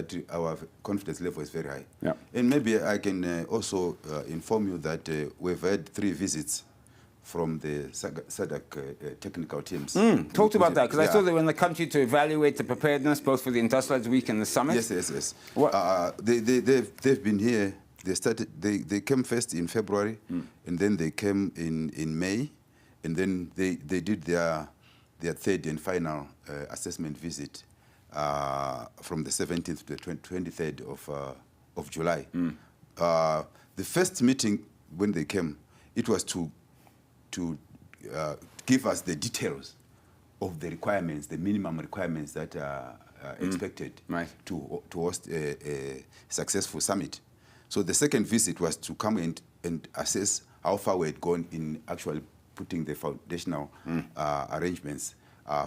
that our confidence level is very high. Yeah. And maybe I can also inform you that we've had 3 visits from the SADC technical teams. Talked about that, because I saw they were in the country to evaluate the preparedness, both for the Industrialized Week and the summit. Yes. They've been here. They came first in February, and then they came in May, and then they did their 3rd and final assessment visit from the 17th to the 23rd of July. The first meeting when they came, it was to give us the details of the requirements, the minimum requirements that are expected to host a successful summit. So the second visit was to come and assess how far we had gone in actually putting the foundational arrangements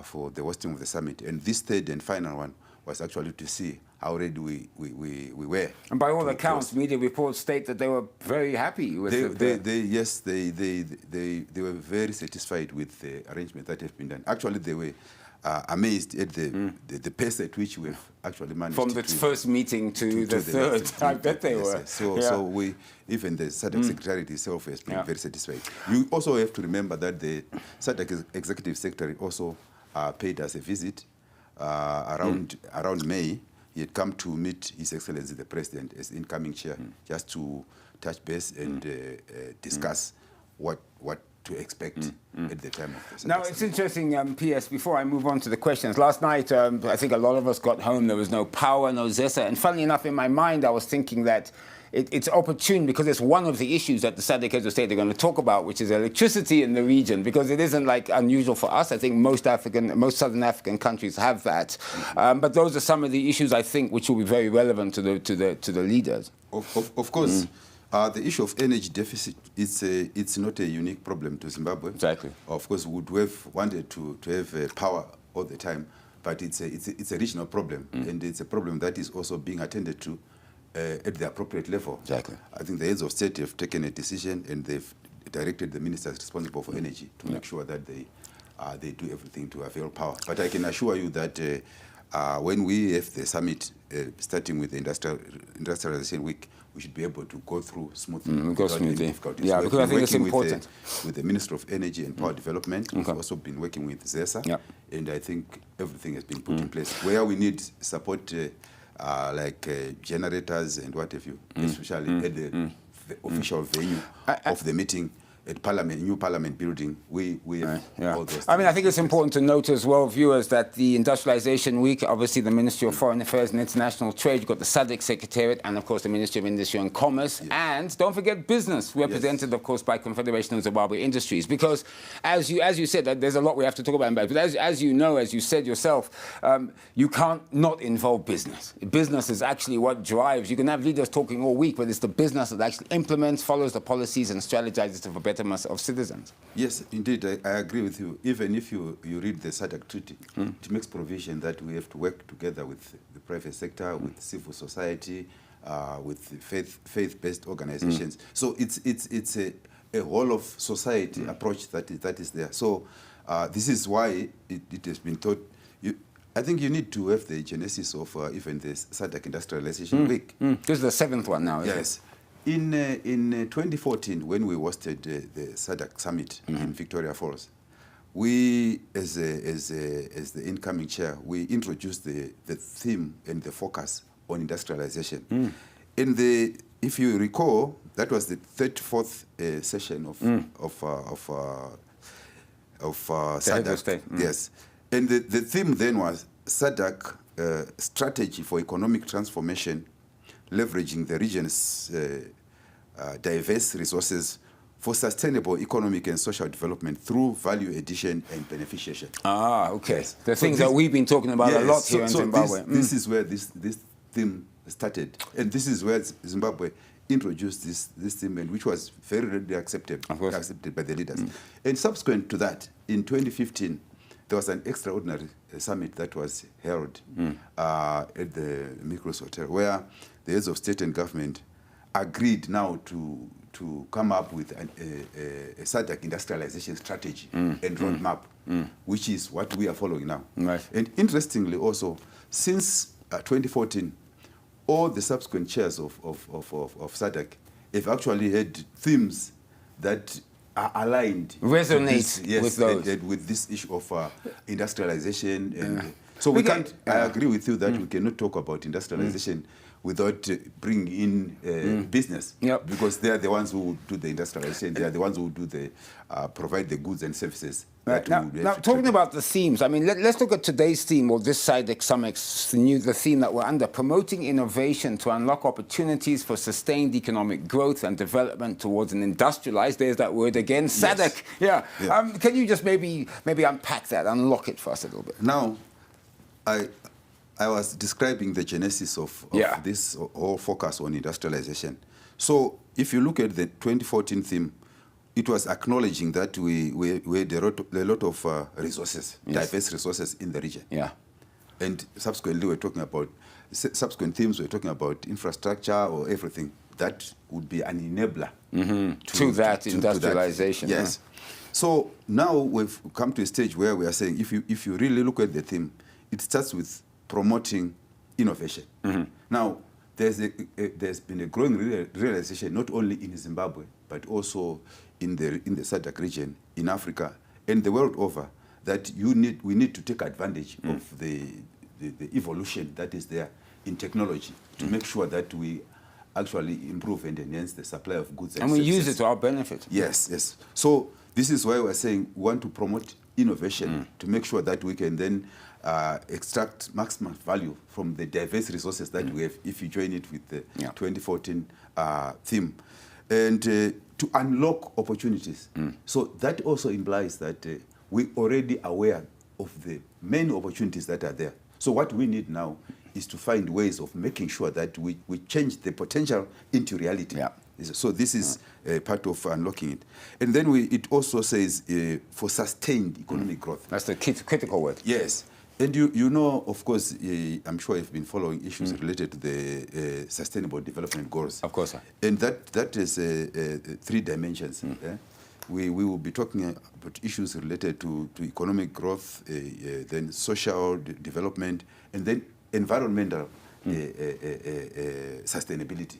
for the hosting of the summit. And this 3rd and final one was actually to see how ready we were. And by all accounts, media reports state that they were very happy with it. They were very satisfied with the arrangement that have been done. Actually, they were amazed at the pace at which we've actually managed from the first meeting to the third. I bet they were. So we, even the SADC Secretariat itself has been very satisfied. You also have to remember that the SADC Executive Secretary also paid us a visit around May. He had come to meet His Excellency the President as incoming chair, just to touch base and discuss what to expect at the time of the SADC. Now, it's interesting, P.S., before I move on to the questions. Last night, I think a lot of us got home. There was no power, no ZESA. And funnily enough, in my mind, I was thinking that it's opportune because it's one of the issues that the SADC heads of state are going to talk about, which is electricity in the region, because it isn't like unusual for us. I think most Southern African countries have that. But those are some of the issues, I think, which will be very relevant to the leaders. Of course. The issue of energy deficit, it's not a unique problem to Zimbabwe. Exactly. Of course, we would have wanted to have power all the time, but it's a regional problem, and it's a problem that is also being attended to at the appropriate level. Exactly. I think the heads of state have taken a decision, and they've directed the ministers responsible for energy to make sure that they do everything to avail power. But I can assure you that when we have the summit, starting with the Industrialization Week, we should be able to go through smoothly without any difficulties. Yeah, because I think it's important. With the Minister of Energy and Power Development, we've also been working with ZESA, and I think everything has been put in place. Where we need support, like generators and what have you, especially at the official venue of the meeting, at new Parliament building, we have all those things. I mean, I think it's important to note as well, viewers, that the Industrialization Week, obviously the Ministry of Foreign Affairs and International Trade, you've got the SADC Secretariat, and of course the Ministry of Industry and Commerce, and don't forget business, represented of course by Confederation of Zimbabwe Industries, because as you said, there's a lot we have to talk about, but as you know, as you said yourself, you can't not involve business. Business is actually what drives. You can have leaders talking all week, but it's the business that actually implements, follows the policies and strategizes for betterment of citizens. Yes, indeed, I agree with you. Even if you read the SADC Treaty, it makes provision that we have to work together with the private sector, with civil society, with faith-based organizations. So it's a whole of society approach that is there. So this is why it has been taught. I think you need to have the genesis of even the SADC Industrialization Week. This is the 7th one now, isn't it? In 2014, when we hosted the SADC summit in Victoria Falls, we, as the incoming chair, we introduced the theme and the focus on industrialization. And if you recall, that was the 34th session of SADC. Yes, and the theme then was SADC strategy for economic transformation, leveraging the region's diverse resources for sustainable economic and social development through value addition and beneficiation. Ah, okay. Yes. The things that we've been talking about a lot here in Zimbabwe. This is where this theme started, and this is where Zimbabwe introduced this theme, and which was very readily accepted by the leaders. And subsequent to that, in 2015, there was an extraordinary summit that was held at the Micros Hotel, where the heads of state and government agreed now to come up with a SADC industrialization strategy and roadmap, which is what we are following now. And interestingly also, since 2014, all the subsequent chairs of SADC have actually had themes that are aligned. Resonate with those. And with this issue of industrialization. And so we can't, I agree with you that we cannot talk about industrialization without bringing in business, because they are the ones who do the industrialization. They are the ones who do the provide the goods and services. Now talking about the themes, I mean, let's look at today's theme, or this SADC Summit's the theme that we're under: promoting innovation to unlock opportunities for sustained economic growth and development towards an industrialized. There's that word again, SADC. Yes. Yeah. Can you just maybe unpack that, unlock it for us a little bit? Now, I was describing the genesis of this whole focus on industrialization. So if you look at the 2014 theme, it was acknowledging that we had a lot of resources, diverse resources in the region. Yeah. And subsequently, we're talking about, subsequent themes, we're talking about infrastructure or everything. That would be an enabler to that industrialization. To that. Yes. So now we've come to a stage where we are saying, if you really look at the theme, it starts with promoting innovation. Now, there's been a growing realization, not only in Zimbabwe, but also in the SADC region, in Africa, and the world over, that we need to take advantage of the evolution that is there in technology to make sure that we actually improve and enhance the supply of goods and services. And we use it to our benefit. Yes, yes. So this is why we're saying we want to promote innovation to make sure that we can then extract maximum value from the diverse resources that we have, if you join it with the 2014 theme, and to unlock opportunities. So that also implies that we're already aware of the many opportunities that are there. So what we need now is to find ways of making sure that we change the potential into reality. Yeah. So this is part of unlocking it. And then it also says for sustained economic growth. That's the critical word. Yes. And you know, of course, I'm sure you've been following issues related to the Sustainable Development Goals. Of course, sir. And that is 3 dimensions. We will be talking about issues related to economic growth, then social development, and then environmental sustainability.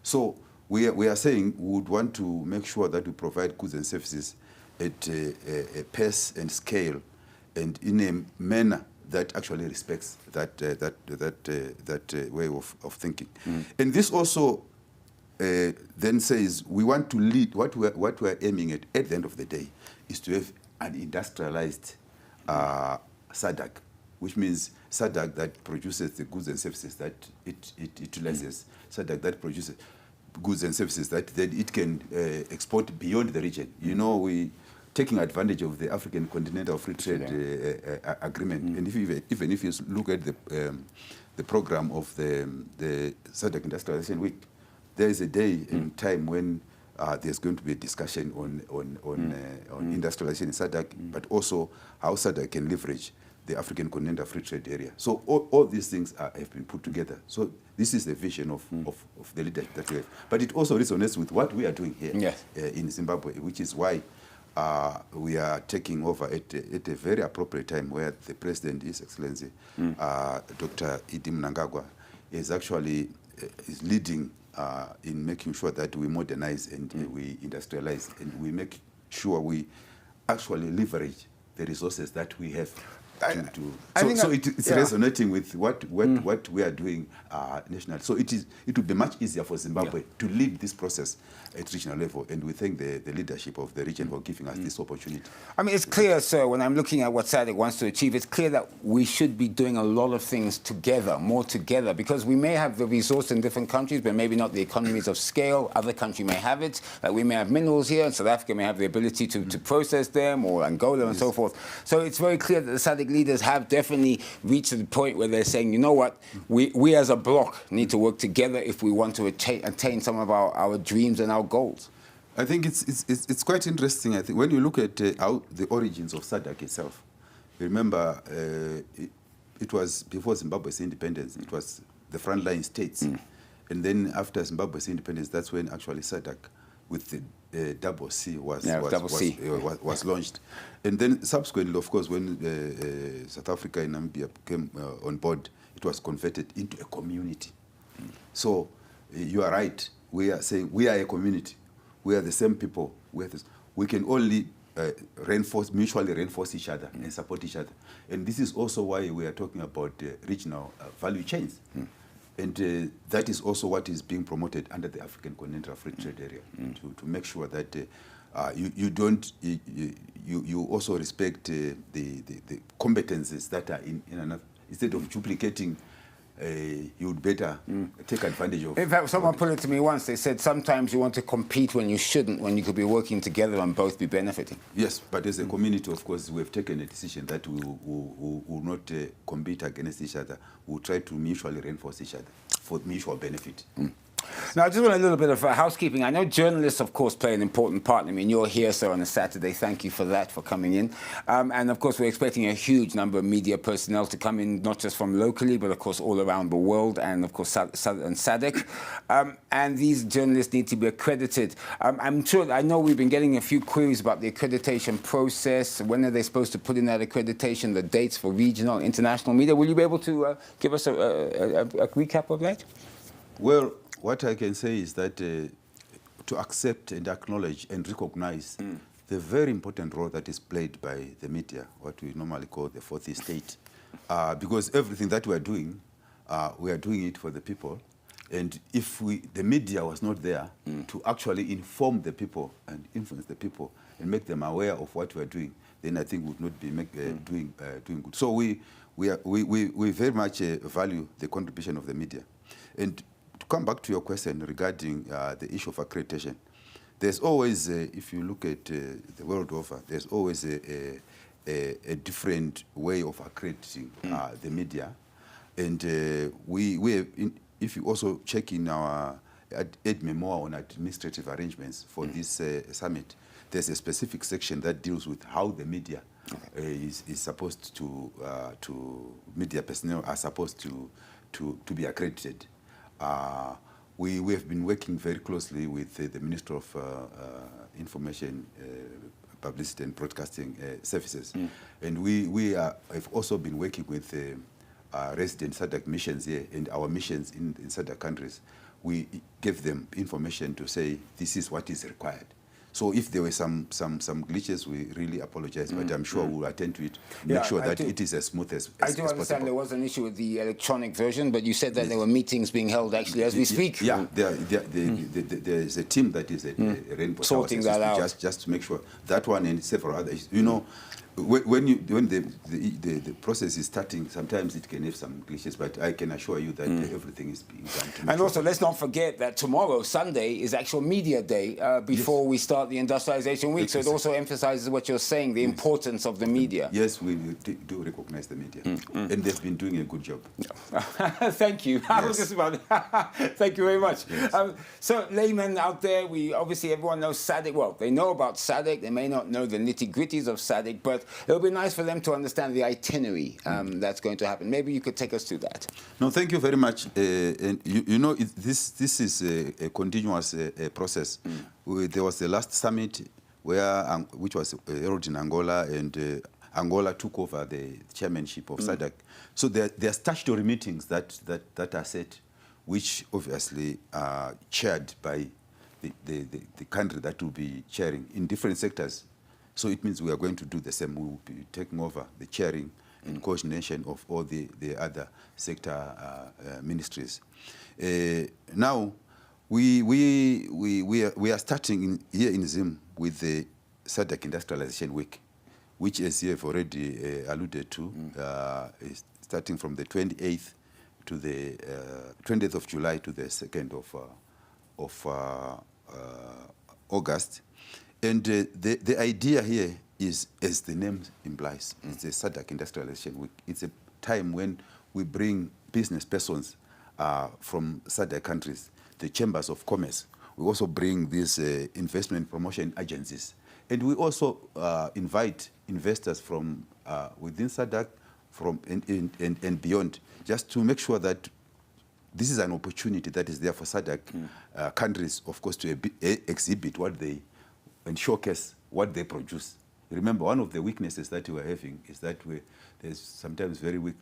So we are saying we would want to make sure that we provide goods and services at a pace and scale and in a manner that actually respects that way of thinking. And this also then says we want to lead, what we're aiming at the end of the day is to have an industrialized SADC, which means SADC that produces the goods and services that it utilizes, SADC that produces goods and services that then it can export beyond the region. You know, we taking advantage of the African Continental Free Trade Agreement. And even if you look at the program of the SADC Industrialization Week, there is a day and time when there's going to be a discussion on industrialization in SADC, but also how SADC can leverage the African Continental Free Trade Area. So all these things have been put together. So this is the vision of the leadership that we have. But it also resonates with what we are doing here in Zimbabwe, which is why we are taking over at a very appropriate time where the President, His Excellency, Dr. Idi Mnangagwa, is actually is leading in making sure that we modernize and we industrialize and we make sure we actually leverage the resources that we have. So it's resonating with what we are doing nationally. So it would be much easier for Zimbabwe to lead this process at regional level, and we thank the leadership of the region for giving us this opportunity. I mean, it's clear, sir, when I'm looking at what SADC wants to achieve, it's clear that we should be doing a lot of things together, more together, because we may have the resource in different countries, but maybe not the economies of scale. Other countries may have it. We may have minerals here, and South Africa may have the ability to process them, or Angola and so forth. So it's very clear that the SADC leaders have definitely reached the point where they're saying, you know what, we as a bloc need to work together if we want to attain some of our dreams and our goals. I think it's quite interesting. I think when you look at how the origins of SADC itself, remember it was before Zimbabwe's independence. It was the frontline states, and then after Zimbabwe's independence, that's when actually SADC with the double C was launched. And then subsequently, of course, when South Africa and Namibia came on board, it was converted into a community. So you are right. We are saying we are a community. We are the same people. We can only mutually reinforce each other and support each other. And this is also why we are talking about regional value chains. And that is also what is being promoted under the African Continental Free Trade Area, to make sure that you also respect the competencies that are in another. Instead of duplicating, you would better take advantage of. In fact, someone put it to me once. They said sometimes you want to compete when you shouldn't, when you could be working together and both be benefiting. Yes, but as a community, of course, we have taken a decision that we will not compete against each other. We'll try to mutually reinforce each other for mutual benefit. Now, I just want a little bit of housekeeping. I know journalists, of course, play an important part. I mean, you're here, sir, on a Saturday. Thank you for that, for coming in. And, of course, we're expecting a huge number of media personnel to come in, not just from locally, but, of course, all around the world, and, of course, and SADC. And these journalists need to be accredited. I'm sure, I know we've been getting a few queries about the accreditation process. When are they supposed to put in that accreditation, the dates for regional, international media? Will you be able to give us a recap of that? Well, what I can say is that to accept and acknowledge and recognize the very important role that is played by the media, what we normally call the fourth estate, because everything that we are doing it for the people. And if the media was not there to actually inform the people and influence the people and make them aware of what we are doing, then I think we would not be doing good. So we very much value the contribution of the media. And to come back to your question regarding the issue of accreditation, there's always, if you look at the world over, there's always a different way of accrediting the media. And if you also check in our aid memoir on administrative arrangements for this summit, there's a specific section that deals with how the media is supposed to media personnel are supposed to be accredited. We have been working very closely with the Minister of Information, Publicity and Broadcasting Services. And we have also been working with resident SADC missions here and our missions in SADC countries. We give them information to say this is what is required. So if there were some glitches, we really apologize, but I'm sure we'll attend to it, make sure that it is as smooth as possible. I do understand there was an issue with the electronic version, but you said that there were meetings being held actually as we speak. Yeah, there is a team that is Rainbow sorting that out. Just to make sure that one and several others. You know, when the process is starting, sometimes it can have some glitches, but I can assure you that everything is being done. And also, let's not forget that tomorrow, Sunday, is actual media day before we start the industrialization week. So it also emphasizes what you're saying, the importance of the media. Yes, we do recognize the media, and they've been doing a good job. Thank you. I was just about thank you very much. Yes. So, laymen out there, obviously everyone knows SADC. Well, they know about SADC. They may not know the nitty-gritties of SADC, but it'll be nice for them to understand the itinerary that's going to happen. Maybe you could take us through that. No, thank you very much. And you know, this is a continuous process. There was the last summit which was held in Angola, and Angola took over the chairmanship of SADC. So there are statutory meetings that are set, which obviously are chaired by the country that will be chairing in different sectors. So it means we are going to do the same. We will be taking over the chairing and coordination of all the other sector ministries. Now, we are starting here in Zim with the SADC Industrialization Week, which, as you have already alluded to, is starting from the 28th to the 20th of July to the 2nd of August. And the idea here is, as the name implies, it's a SADC Industrialization Week. It's a time when we bring business persons from SADC countries, the chambers of commerce. We also bring these investment promotion agencies. And we also invite investors from within SADC and beyond, just to make sure that this is an opportunity that is there for SADC countries, of course, to exhibit what they and showcase what they produce. Remember, one of the weaknesses that we are having is that there's sometimes very weak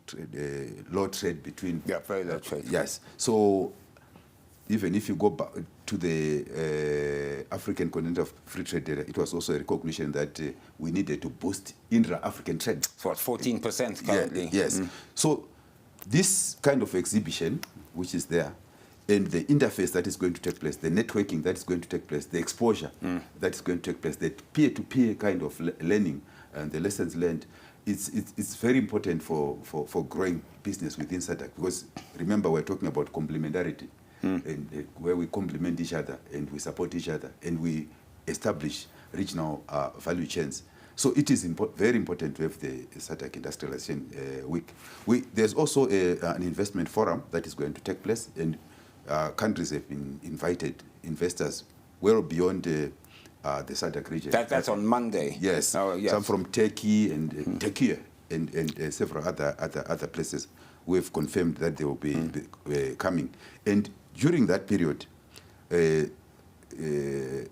low trade between... Yeah, very low trade. Yes. So even if you go back to the African Continental Free Trade Area, it was also a recognition that we needed to boost intra-African trade. So what, 14% currently? Yeah, yes. So this kind of exhibition, which is there, and the interface that is going to take place, the networking that is going to take place, the exposure that is going to take place, the peer-to-peer kind of learning and the lessons learned, it's very important for growing business within SADC, because remember, we're talking about complementarity, and where we complement each other and we support each other and we establish regional value chains. So it is very important to have the SADC Industrialization Week. There's also an investment forum that is going to take place, and countries have been invited, investors well beyond the SADC region. That's on Monday. Yes. Oh, yes. Some from Turkey and Turkey and several other places. We've confirmed that they will be coming. And during that period,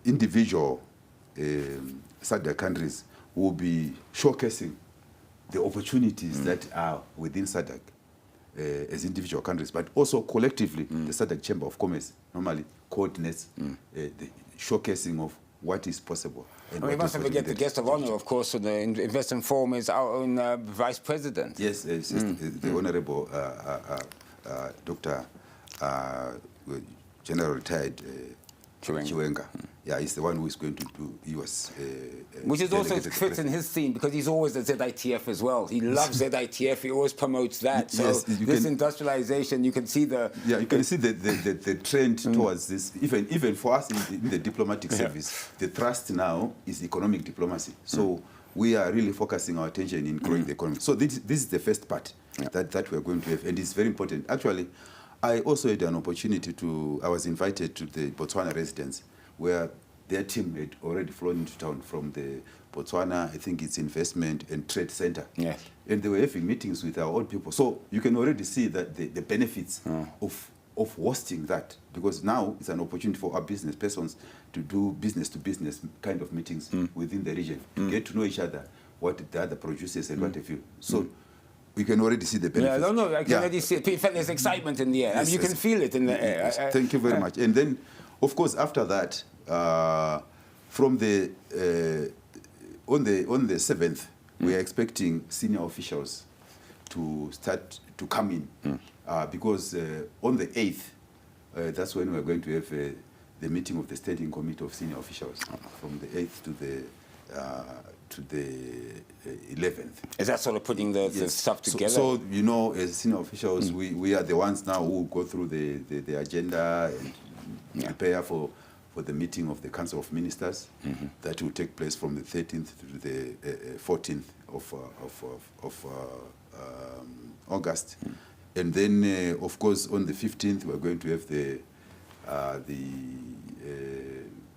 individual SADC countries will be showcasing the opportunities that are within SADC as individual countries, but also collectively, the SADC Chamber of Commerce normally coordinates the showcasing of what is possible. And we mustn't forget the guest of honor, of course, on the investment forum is our own Vice President. Yes, the Honorable Dr. General Retired Chiwenga. Yeah, he's the one who is going to do. He was, which is also fits in his theme, because he's always at ZITF as well. He loves ZITF. He always promotes that. So yes, this industrialization, you can see the you can see the trend towards this. Even for us in the diplomatic service, the thrust now is economic diplomacy. So we are really focusing our attention in growing the economy. So this is the first part that we are going to have, and it's very important. Actually, I also had an opportunity I was invited to the Botswana residence, where their team had already flown into town from the Botswana, I think it's Investment and Trade Center. Yes. And they were having meetings with our own people. So you can already see that the benefits of hosting that, because now it's an opportunity for our business persons to do business-to-business kind of meetings within the region, to get to know each other, what the other produces and what they feel. So we can already see the benefits. Yeah, no, I can already see it. In fact, there's excitement in the air. Yes, you can feel it in the air. Yes. Thank you very much. And then, of course, after that, from the on the 7th, we are expecting senior officials to start to come in, because on the 8th, that's when we're going to have the meeting of the Standing Committee of Senior Officials, from the 8th to the 11th. Is that sort of putting the stuff together? So you know, as senior officials, we are the ones now who go through the agenda and prepare for the meeting of the Council of Ministers that will take place from the 13th to the 14th of August. And then, of course, on the 15th, we're going to have the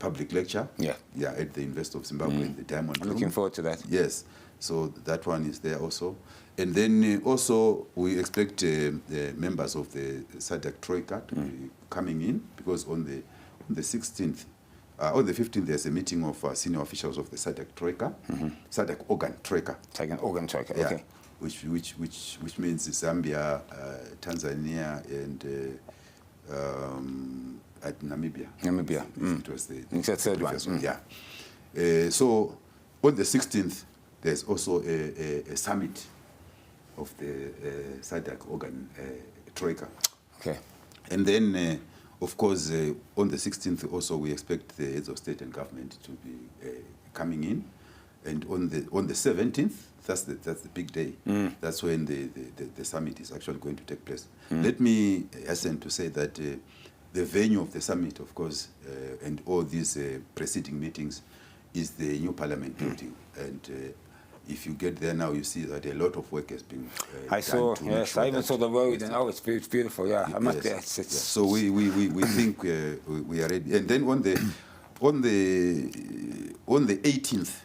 public lecture. Yeah, at the University of Zimbabwe in the Diamond Room. Looking forward to that. Yes, so that one is there also. And then also we expect the members of the SADC Troika to be coming in, because on the 16th, on the 15th, there's a meeting of senior officials of the SADC Troika, SADC Organ Troika. SADC Organ Troika, yeah, okay. Which means Zambia, Tanzania, and at Namibia. Namibia. It was the third one. Yeah. So on the 16th, there's also a summit of the SADC Organ Troika. Okay. And then, of course, on the 16th also we expect the heads of state and government to be coming in. And on the 17th, that's the big day. That's when the summit is actually going to take place. Let me hasten to say that the venue of the summit, of course, and all these preceding meetings is the new Parliament building. And if you get there now, you see that a lot of work has been I saw, yes, I even saw the road, and it's beautiful, yeah. I must say, So we think we are ready. And then on the 18th,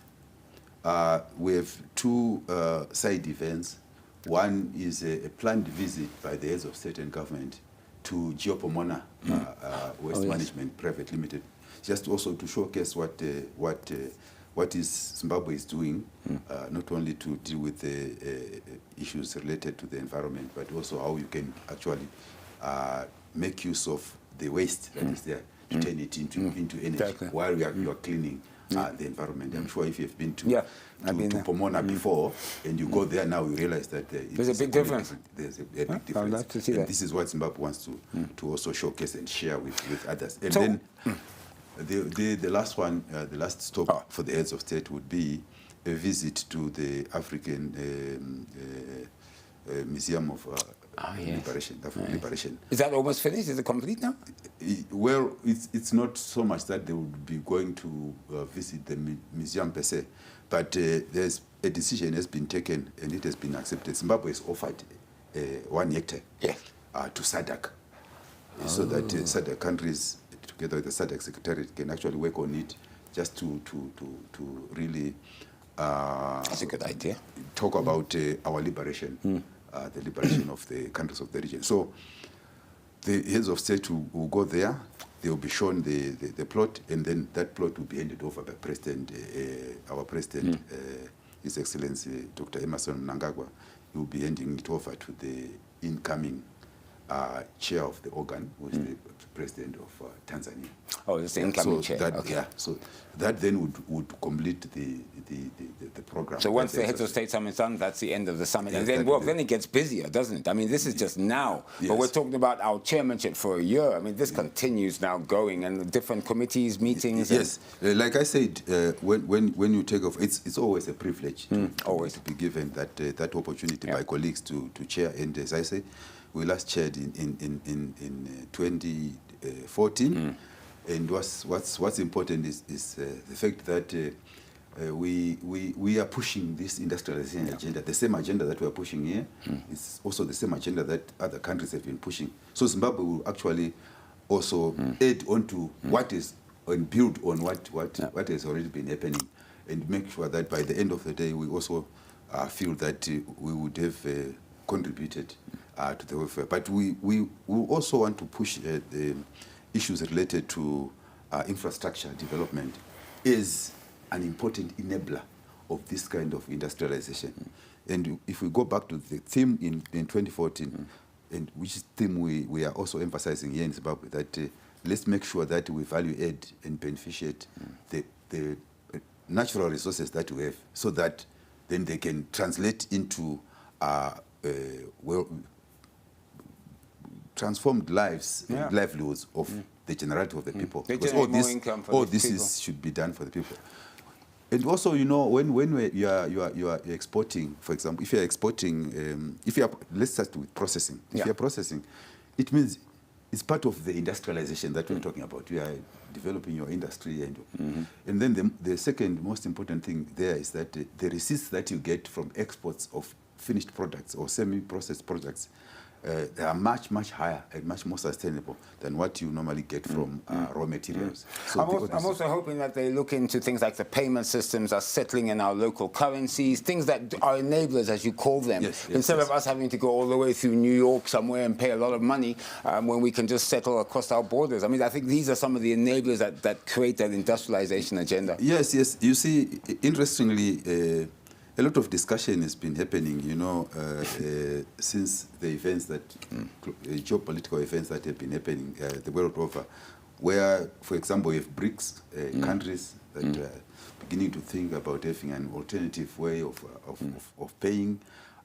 we have two side events. One is a planned visit by the heads of state and government to Geopomona Waste Management Private Limited, just also to showcase what Zimbabwe is doing, not only to deal with the issues related to the environment, but also how you can actually make use of the waste that is there to turn it into energy while you are cleaning the environment. I'm sure if you've been to Pomona before and you go there now, you realize that there's a big difference. There's a big difference. I'd love to see and that. This is what Zimbabwe wants to also showcase and share with others. And then the last one, the last stop for the heads of state would be a visit to the African Museum of Liberation. Liberation. Is that almost finished? Is it complete now? Well, it's not so much that they would be going to visit the museum per se, but there's a decision has been taken and it has been accepted. Zimbabwe has offered 1 hectare to SADC, so that SADC countries, together with the SADC Secretariat, can actually work on it just to really that's a good idea. Talk about our liberation, the liberation of the countries of the region. So the heads of state will go there. They will be shown the plot, and then that plot will be handed over by President, our President, His Excellency Dr. Emerson Mnangagwa. He will be handing it over to the incoming chair of the organ, who is the president of Tanzania. Oh, it's the incoming chair. That, so that then would complete the program. So once the heads of state summit is done, that's the end of the summit. And then, then it gets busier, doesn't it? I mean, this is just now. Yes. But we're talking about our chairmanship for a year. I mean, this continues now going, and the different committees, meetings. Yes. Like I said, when you take off, it's always a privilege to be given that opportunity by colleagues to chair. And as I say, we last chaired in 2014, and what's important is the fact that we are pushing this industrialization agenda. The same agenda that we are pushing here is also the same agenda that other countries have been pushing. So Zimbabwe will actually also add on to what is and build on what has already been happening, and make sure that by the end of the day we also feel that we would have contributed to the welfare. But we also want to push the issues related to infrastructure development is an important enabler of this kind of industrialization. And if we go back to the theme in 2014, and which theme we are also emphasizing here in Zimbabwe, that let's make sure that we value add and beneficiate the natural resources that we have, so that then they can translate into transformed lives and livelihoods of the generality of the people. Because all this should be done for the people. And also, you know, when you are exporting, for example, if you are exporting, let's start with processing. If you are processing, it means it's part of the industrialization that we're talking about. You are developing your industry, and then the second most important thing there is that the receipts that you get from exports of finished products or semi-processed products, they are much higher and much more sustainable than what you normally get from raw materials. So I'm also hoping that they look into things like the payment systems are settling in our local currencies, things that are enablers, as you call them, instead of us having to go all the way through New York somewhere and pay a lot of money when we can just settle across our borders. I mean, I think these are some of the enablers that create that industrialization agenda. Yes. You see, interestingly, a lot of discussion has been happening, you know, since the events that, geopolitical events that have been happening the world over, where, for example, you have BRICS countries that are beginning to think about having an alternative way of paying,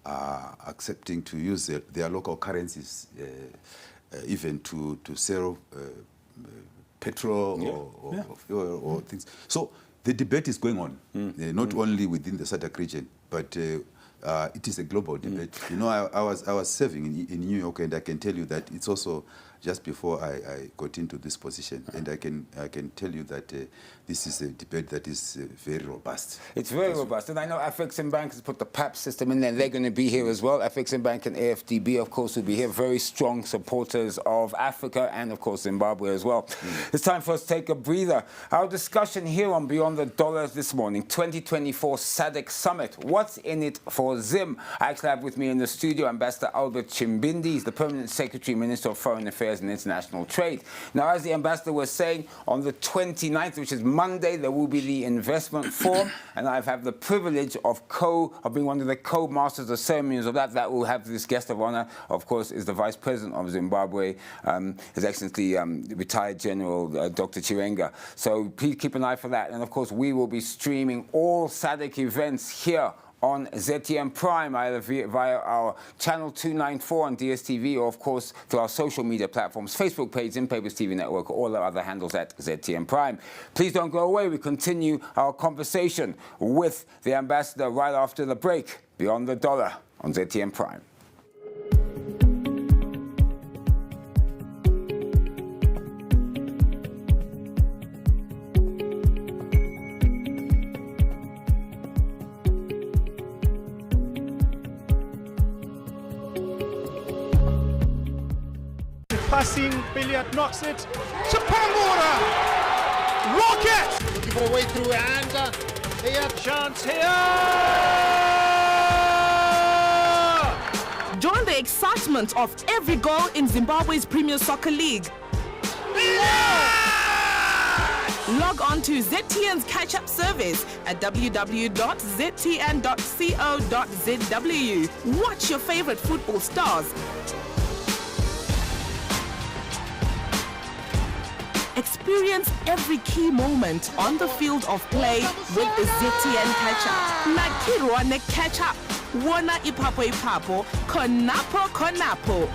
accepting to use their local currencies, even to sell petrol or fuel or things. So the debate is going on, not only within the SADC region, but it is a global debate. You know, I was serving in New York, and I can tell you that it's also just before I got into this position, and I can tell you that this is a debate that is very robust. It's very robust, and I know Bank has put the PAP system in there. They're going to be here as well. Bank and AFDB, of course, will be here. Very strong supporters of Africa and, of course, Zimbabwe as well. It's time for us to take a breather. Our discussion here on Beyond the Dollar this morning, 2024 SADC Summit. What's in it for Zim? I actually have with me in the studio Ambassador Albert Chimbindi. He's the Permanent Secretary, Minister of Foreign Affairs Affairs and International Trade. Now, as the ambassador was saying, on the 29th, which is Monday, there will be the investment forum, and I've had the privilege of being one of the co-masters of ceremonies of that. That will have this guest of honor, of course, is the Vice President of Zimbabwe, His Excellency retired General Dr. Chiwenga. So please keep an eye for that. And of course, we will be streaming all SADC events here on ZTM Prime, either via our channel 294 on DSTV, or of course through our social media platforms, Facebook page, Papers TV Network, all our other handles at ZTM Prime. Please don't go away. We continue our conversation with the ambassador right after the break, Beyond the Dollar on ZTM Prime. Passing, Billiard knocks it to Pangura! Rocket! Looking for a way through and here. Chance here! Join the excitement of every goal in Zimbabwe's Premier Soccer League. Log on to ZTN's catch-up service at www.ztn.co.zw. Watch your favorite football stars. Experience every key moment on the field of play with the ZTN catch-up. Nakirwa ne catch-up. Wona ipapo ipapo, konapo konapo.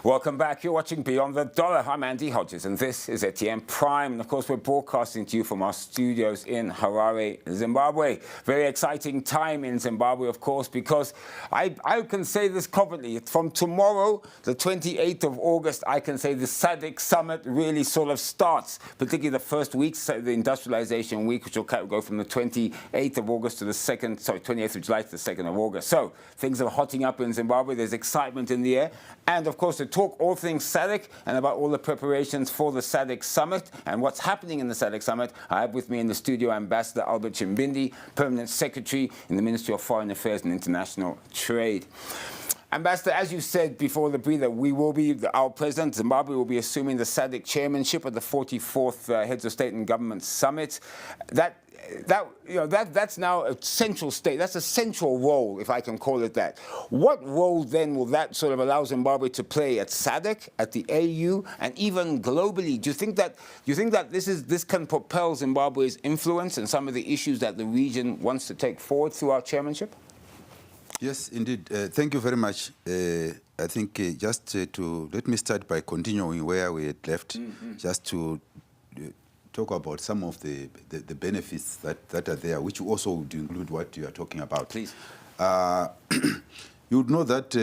Welcome back. You're watching Beyond the Dollar. I'm Andy Hodges, and this is ZTM Prime. And of course, we're broadcasting to you from our studios in Harare, Zimbabwe. Very exciting time in Zimbabwe, of course, because I can say this confidently. From tomorrow, the 28th of August, I can say the SADC summit really sort of starts, particularly the first week, so the industrialization week, which will go from the 28th of August to the 28th of July to the 2nd of August. So things are hotting up in Zimbabwe. There's excitement in the air. And of course, to talk all things SADC and about all the preparations for the SADC summit and what's happening in the SADC summit, I have with me in the studio Ambassador Albert Chimbindi, Permanent Secretary in the Ministry of Foreign Affairs and International Trade. Ambassador, as you said before the breather, our President Zimbabwe will be assuming the chairmanship of the 44th Heads of State and Government Summit. That's now a central state. That's a central role, if I can call it that. What role then will that sort of allow Zimbabwe to play at SADC, at the AU, and even globally? Do you think that this can propel Zimbabwe's influence and some of the issues that the region wants to take forward through our chairmanship? Yes, indeed. Thank you very much. I think let me start by continuing where we had left, just to talk about some of the benefits that are there, which also would include what you are talking about. Please. You would know that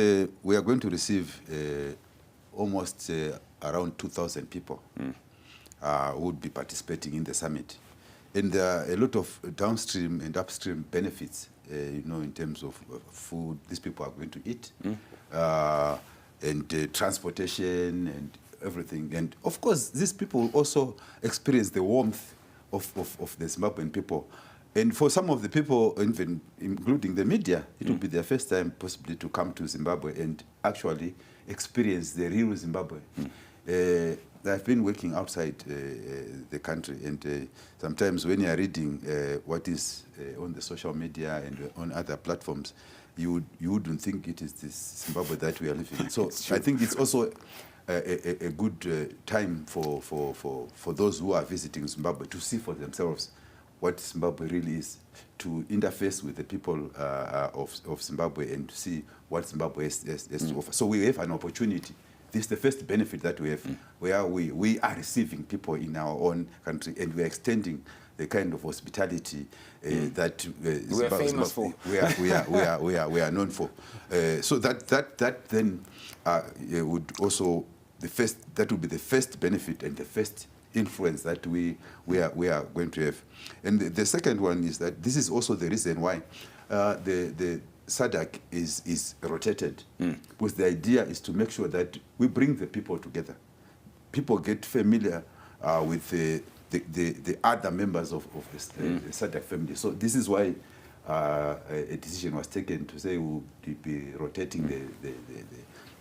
we are going to receive almost around 2,000 people who would be participating in the summit. And there are a lot of downstream and upstream benefits, in terms of food these people are going to eat, and transportation and everything. And of course, these people will also experience the warmth of the Zimbabwean people. And for some of the people, even including the media, it will be their first time possibly to come to Zimbabwe and actually experience the real Zimbabwe. I've been working outside the country, and sometimes when you are reading what is on the social media and on other platforms, you wouldn't think it is this Zimbabwe that we are living in. So I think it's also a good time for those who are visiting Zimbabwe to see for themselves what Zimbabwe really is, to interface with the people of Zimbabwe and to see what Zimbabwe has to offer. So we have an opportunity. This is the first benefit that we have, where we are receiving people in our own country, and we are extending the kind of hospitality that we are famous for. We are known for. So that then would also that would be the first benefit and the first influence that we are going to have. And the second one is that this is also the reason why the SADC is rotated, because the idea is to make sure that we bring the people together. People get familiar with the other members of the SADC family. So this is why a decision was taken to say we'll be rotating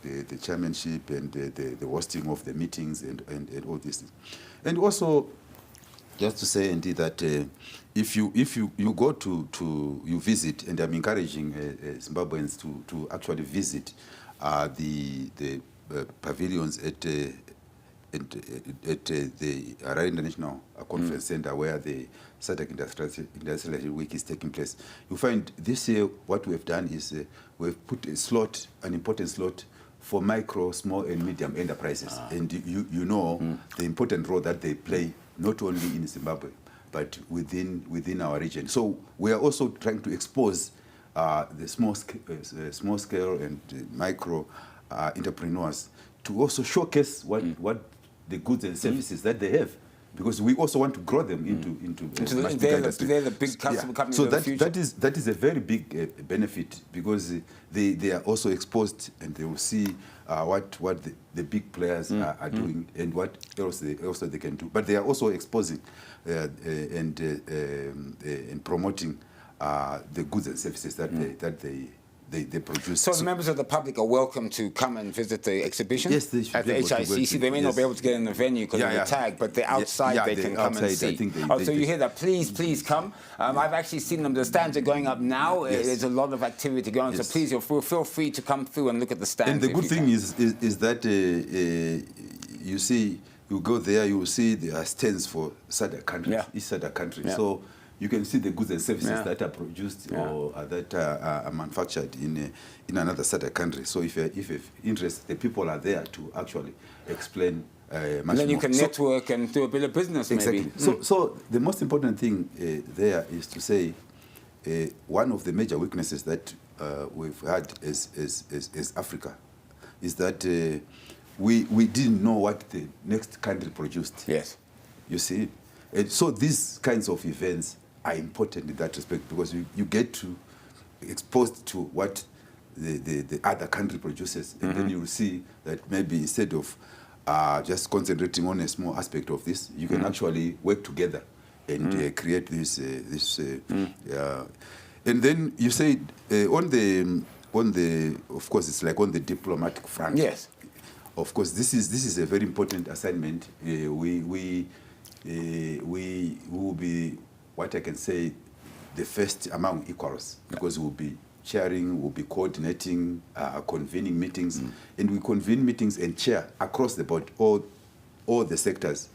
the chairmanship and the hosting of the meetings and all these things. And also, just to say indeed that if you go to you visit, and I'm encouraging Zimbabweans to actually visit the pavilions at the Harare International Conference Center, where the SADC Industrial Week is taking place. You find this year what we have done is we've put a slot, an important slot, for micro, small and medium enterprises. And you know the important role that they play, not only in Zimbabwe, but within our region. So we are also trying to expose the small scale and micro entrepreneurs to also showcase what the goods and services that they have, because we also want to grow them into they're the big customer companies so of the future. that is a very big benefit, because they are also exposed, and they will see what the big players are doing, and what else they can do. But they are also exposing and promoting the goods and services that they produce. So the members of the public are welcome to come and visit the exhibition? Yes, they should at the HICC. They may not be able to get in the venue because of the tag, but the outside they can come and see. So you hear that? Please come. I've actually seen them. The stands are going up now. Yes. There's a lot of activity going on. Yes. So please, feel free to come through and look at the stands. And the good thing is that you see, you go there, you will see there are stands for SADC countries, each SADC country. Yeah. So you can see the goods and services that are produced or that are manufactured in another SADC country. So if you're interested, the people are there to actually explain much more. And then you can network and do a bit of business, exactly. maybe. So the most important thing there is to say one of the major weaknesses that we've had as Africa is that we didn't know what the next country produced. Yes. You see? And so these kinds of events are important in that respect, because you get to exposed to what the other country produces, and then you will see that maybe instead of just concentrating on a small aspect of this, you can actually work together and create this. And then you say on the of course it's like on the diplomatic front. Yes. Of course, this is a very important assignment. We will be, what I can say, the first among equals, because we'll be chairing, we'll be coordinating, convening meetings, and we convene meetings and chair across the board, all the sectors.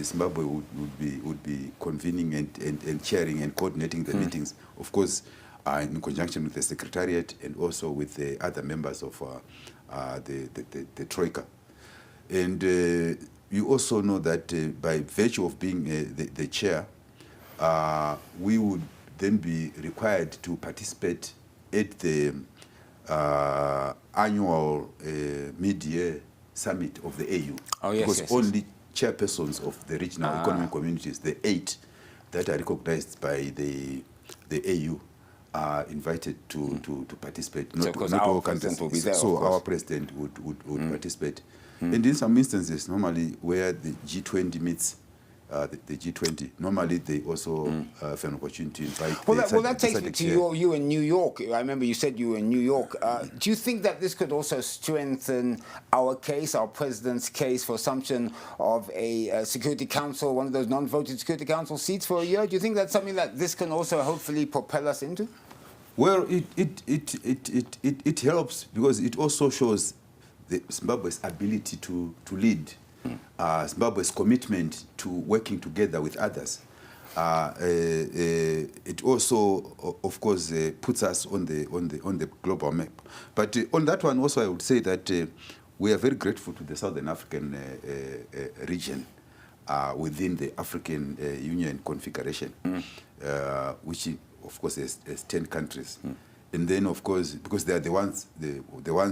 Zimbabwe would be convening and chairing and coordinating the meetings, of course, in conjunction with the Secretariat and also with the other members of the Troika. And you also know that by virtue of being the chair, we would then be required to participate at the annual mid-year summit of the AU. Oh, yes, because yes, only chairpersons of the regional economic communities, the 8 that are recognized by the AU, are invited to participate. Not all countries will be there. So our president would participate. And in some instances, normally where the G20 meets, the G20, normally they also have an opportunity to invite. Well, that takes me to you in New York. I remember you said you were in New York. Do you think that this could also strengthen our case, our president's case for assumption of a Security Council, one of those non-voted Security Council seats for a year? Do you think that's something that this can also hopefully propel us into? Well, it helps, because it also shows Zimbabwe's ability to lead, Zimbabwe's commitment to working together with others. It also, of course, puts us on the global map. But on that one, also, I would say that we are very grateful to the Southern African region within the African Union configuration, which, of course, has 10 countries. And then, of course, because they are the ones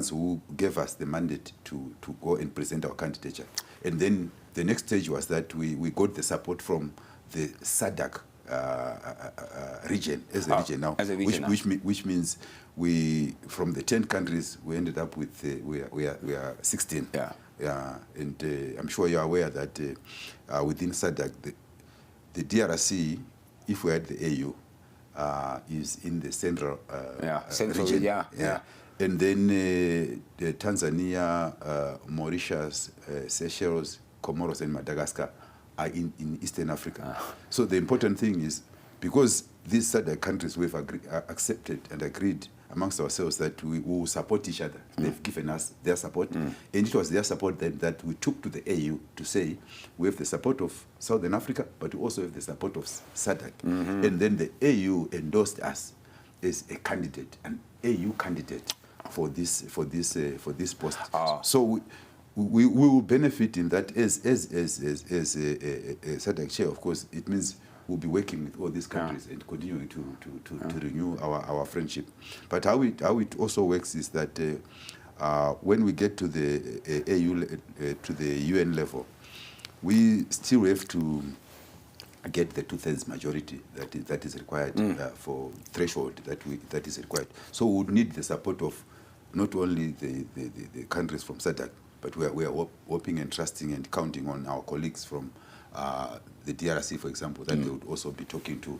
who gave us the mandate to go and present our candidature. And then the next stage was that we got the support from the SADC region, as a region now, which means we, from the 10 countries, we ended up with, we are 16. Yeah, and I'm sure you're aware that within SADC, the DRC, if we're at the AU, is in the central region. Yeah. And then the Tanzania, Mauritius, Seychelles, Comoros, and Madagascar are in Eastern Africa. So the important thing is, because these SADC countries, we've accepted and agreed amongst ourselves that we will support each other. They've given us their support, and it was their support that we took to the AU to say we have the support of Southern Africa, but we also have the support of SADC. And then the AU endorsed us as a candidate, an AU candidate for this post. So we will benefit in that as a SADC chair. Of course, it means we'll be working with all these countries and continuing to renew our friendship. But how it also works is that when we get to the AU to the UN level, we still have to get the 2/3 majority that is required for threshold that is required. So we would need the support of not only the countries from SADC, but we are hoping and trusting and counting on our colleagues from the DRC, for example, that they would also be talking to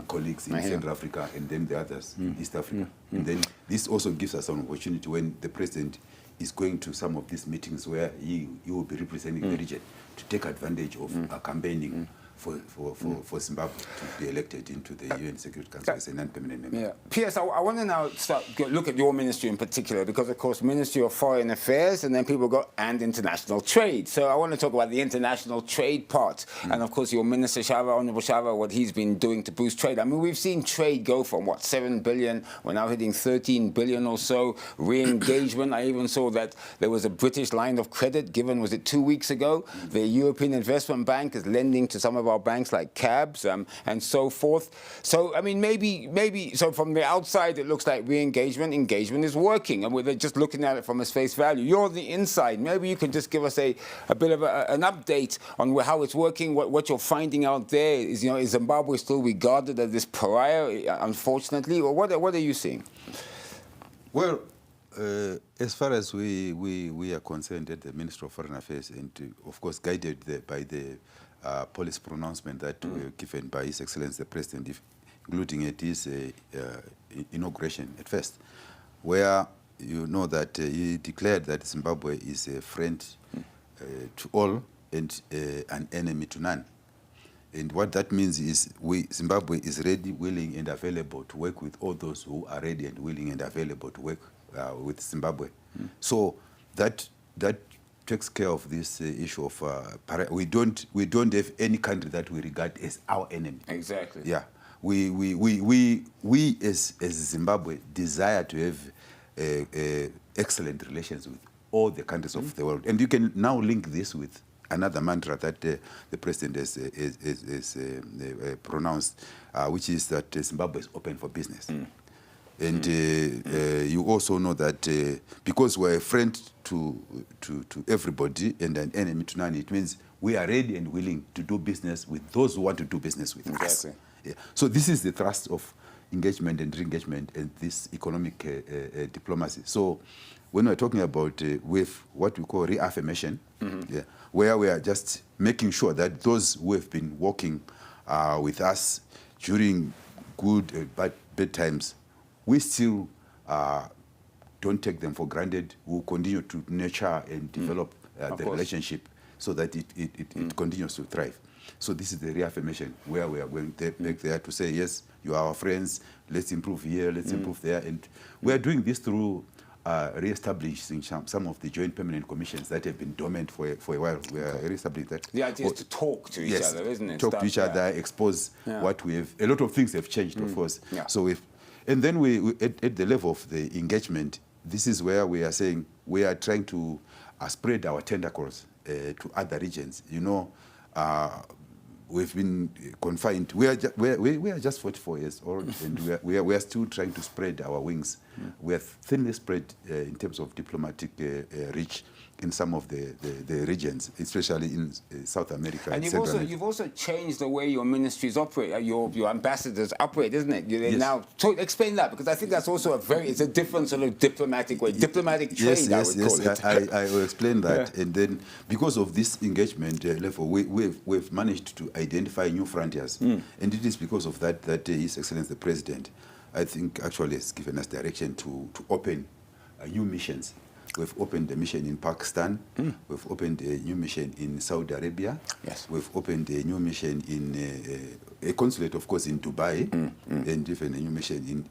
colleagues in Central Africa and then the others in East Africa. And then this also gives us an opportunity when the president is going to some of these meetings where he will be representing the region to take advantage of campaigning for Zimbabwe to be elected into the UN Security Council as a non-permanent member. Yeah. P.S., I want to now look at your ministry in particular, because, of course, Ministry of Foreign Affairs, and then people go, and international trade. So I want to talk about the international trade part. And, of course, your Minister, Honorable Shava, what he's been doing to boost trade. I mean, we've seen trade go from, what, 7 billion, we're now hitting 13 billion or so. Re-engagement, I even saw that there was a British line of credit given, was it 2 weeks ago? The European Investment Bank is lending to some of our banks like CABS and so forth. So, I mean, maybe, so from the outside, it looks like engagement is working, and we're just looking at it from its face value. You're on the inside. Maybe you can just give us a bit of an update on how it's working, what you're finding out there. Is Zimbabwe still regarded as this pariah, unfortunately, or what are you seeing? Well, as far as we are concerned at the Ministry of Foreign Affairs, and of course guided by the policy pronouncement that were given by His Excellency the President, including at his inauguration at first, where you know that he declared that Zimbabwe is a friend to all and an enemy to none. And what that means is Zimbabwe is ready, willing, and available to work with all those who are ready and willing and available to work with Zimbabwe. So that takes care of this issue of we don't have any country that we regard as our enemy. Exactly. Yeah, we as Zimbabwe desire to have excellent relations with all the countries of the world, and you can now link this with another mantra that the president has pronounced, which is that Zimbabwe is open for business. And you also know that because we're a friend to everybody and an enemy to none, it means we are ready and willing to do business with those who want to do business with us. Yeah. So this is the thrust of engagement and re-engagement and this economic diplomacy. So when we're talking about with what we call reaffirmation, where we are just making sure that those who have been working with us during good and bad times, we still don't take them for granted. We'll continue to nurture and develop the relationship so that it continues to thrive. So this is the reaffirmation where we are going back there to say, yes, you are our friends, let's improve here, let's improve there. And we are doing this through re-establishing some of the joint permanent commissions that have been dormant for a while. We are re-establishing that. The idea is to talk to each other, isn't it? Talk to each other, expose what we have. A lot of things have changed, of course. So and then we at the level of the engagement, this is where we are saying we are trying to spread our tentacles to other regions. You know, we've been confined. We are just 44 years old, and we are still trying to spread our wings We are thinly spread in terms of diplomatic reach in some of the regions, especially in South America. And you've also changed the way your ministries operate, your ambassadors operate, isn't it? Yes. Now, explain that, because I think that's also it's a different sort of diplomatic way, diplomatic trade, yes, I would call it. I will explain that. And then, because of this engagement level, we've managed to identify new frontiers. And it is because of that His Excellency the President, I think, actually has given us direction to open new missions. We've opened a mission in Pakistan. We've opened a new mission in Saudi Arabia. Yes. We've opened a new mission in a consulate, of course, in Dubai, and even a new mission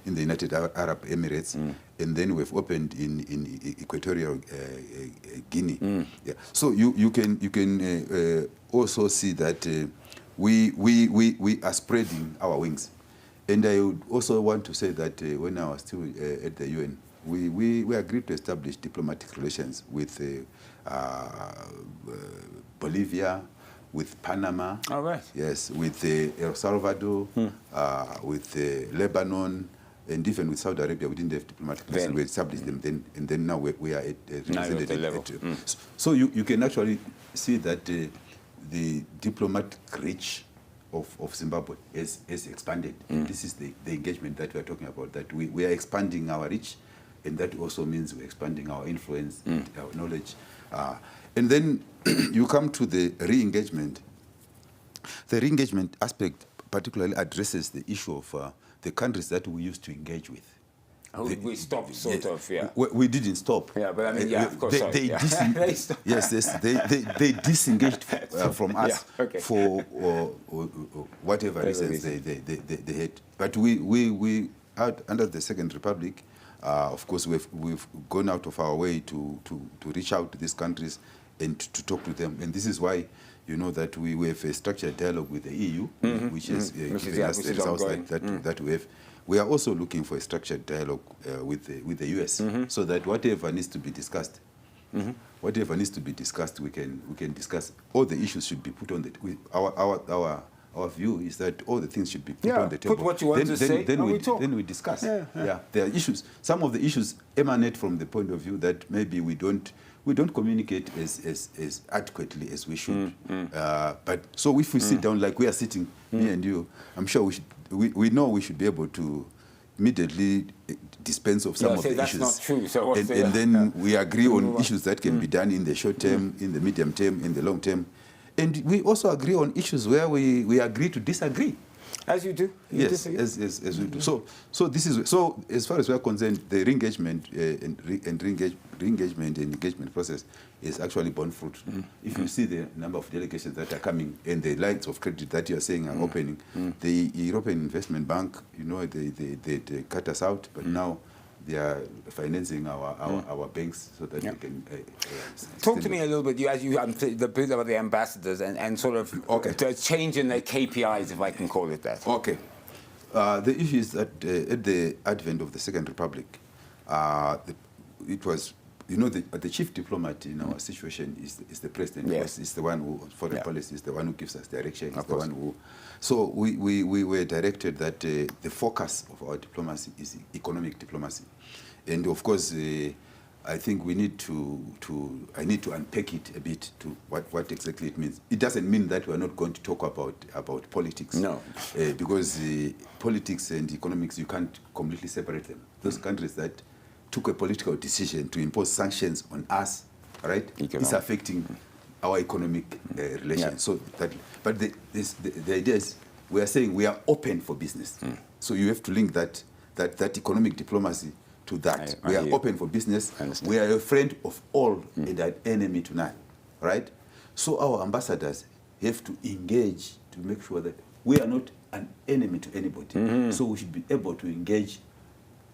in the United Arab Emirates, and then we've opened in Equatorial Guinea. Yeah. So you can also see that we are spreading our wings. And I would also want to say that when I was still at the UN, we agreed to establish diplomatic relations with Bolivia, with Panama. All right. Yes, with El Salvador, with Lebanon, and even with Saudi Arabia. We didn't have diplomatic relations. We established them then, and then now we are at the level. So you can actually see that the diplomatic reach of Zimbabwe has expanded. And this is the engagement that we are talking about, that we are expanding our reach, and that also means we're expanding our influence, and our knowledge. And then you come to the re-engagement. The re-engagement aspect particularly addresses the issue of the countries that we used to engage with. We stopped, sort of, yeah. We didn't stop. Yeah, but I mean, yeah, of course, they stopped. Yes, they disengaged from us for whatever reasons they had. But we under the Second Republic, of course, we've gone out of our way to reach out to these countries and to talk to them. And this is why, you know, that we have a structured dialogue with the EU, which is giving us the results that we have. We are also looking for a structured dialogue with the US, so that whatever needs to be discussed, we can discuss. All the issues should be put on the. Our view is that all the things should be put on the table. Put what you want to say, then we talk. Then we discuss. There are issues. Some of the issues emanate from the point of view that maybe we don't communicate as adequately as we should. But so if we sit down like we are sitting, me and you, I'm sure we know we should be able to immediately dispense of some of the that's issues. Not true. So and then we agree on issues that can be done in the short term, in the medium term, in the long term. And we also agree on issues where we agree to disagree. As you do. Yes, as we do. So this is as far as we are concerned, the re-engagement and engagement process is actually borne fruit. If you see the number of delegations that are coming and the lines of credit that you are saying are opening, the European Investment Bank, you know, they cut us out, but now they are financing our banks so that we can. Talk to me a little bit. The bit about the ambassadors and sort of the change in their KPIs, if I can call it that. Okay. The issue is that at the advent of the Second Republic, it was, you know, the chief diplomat in our situation is the president. Yes. It's the one who, foreign policy, is the one who gives us direction. It's the one who. So we were directed that the focus of our diplomacy is economic diplomacy, and of course, I think we need I need to unpack it a bit to what exactly it means. It doesn't mean that we are not going to talk about politics. No, because politics and economics, you can't completely separate them. Those countries that took a political decision to impose sanctions on us, right? It's affecting our economic relations. So but the idea is we are saying we are open for business. So you have to link that economic diplomacy to that. We are open for business. We are a friend of all and an enemy to none, right? So our ambassadors have to engage to make sure that we are not an enemy to anybody. So we should be able to engage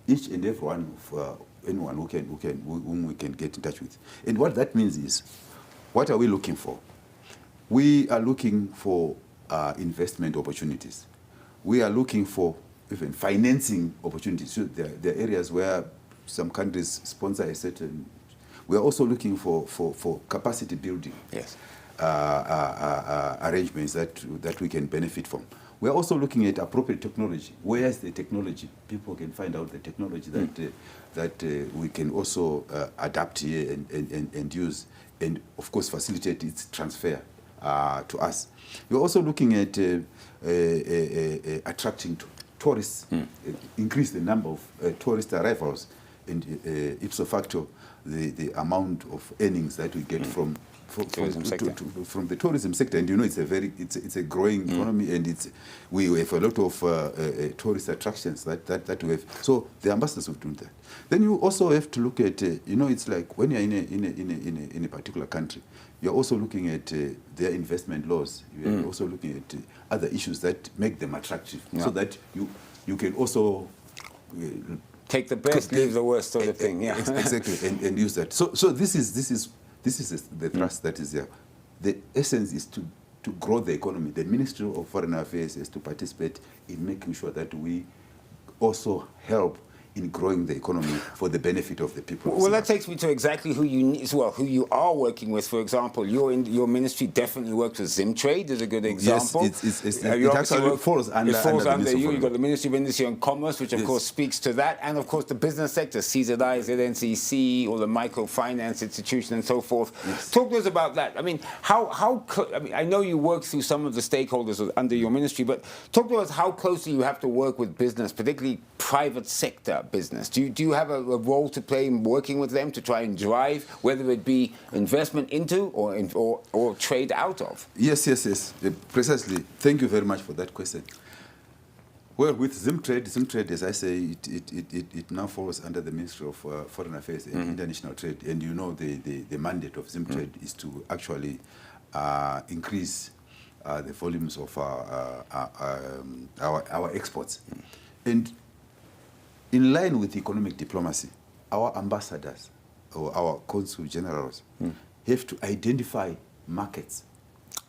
each and every one of anyone whom we can get in touch with. And what that means is, what are we looking for? We are looking for investment opportunities. We are looking for even financing opportunities. So there are areas where some countries sponsor a certain. We are also looking for capacity building. Yes. Arrangements that we can benefit from. we're also looking at appropriate technology. Where's the technology? People can find out the technology that we can also adapt here and use, and of course facilitate its transfer to us. We're also looking at attracting tourists, increase the number of tourist arrivals, and ipso facto the amount of earnings that we get from the tourism sector. And you know, it's a growing economy, and we have a lot of tourist attractions that we have. So the ambassadors will do that. Then you also have to look at you know, it's like when you're in a particular country, you're also looking at their investment laws. You're also looking at other issues that make them attractive, so that you can also take the best, leave the worst, sort of thing. Yeah, exactly, and use that. So this is the thrust that is there. The essence is to grow the economy. The Ministry of Foreign Affairs is to participate in making sure that we also help in growing the economy for the benefit of the people. Well, that takes me to exactly who you are working with. For example, your ministry definitely works with Zimtrade is a good example. Yes, it actually falls under you. You've got the Ministry of Industry and Commerce, which of course speaks to that, and of course the business sector, CZI, ZNCC, or the microfinance institution and so forth. Yes. Talk to us about that. I mean, I know you work through some of the stakeholders under your ministry, but talk to us how closely you have to work with business, particularly private sector business. Do you have a role to play in working with them to try and drive, whether it be investment into or trade out of? Yes. Precisely. Thank you very much for that question. Well, with Zimtrade, as I say, it now falls under the Ministry of Foreign Affairs and International Trade. And you know, the mandate of Zimtrade is to actually increase the volumes of our exports. And in line with economic diplomacy, our ambassadors or our consul generals have to identify markets,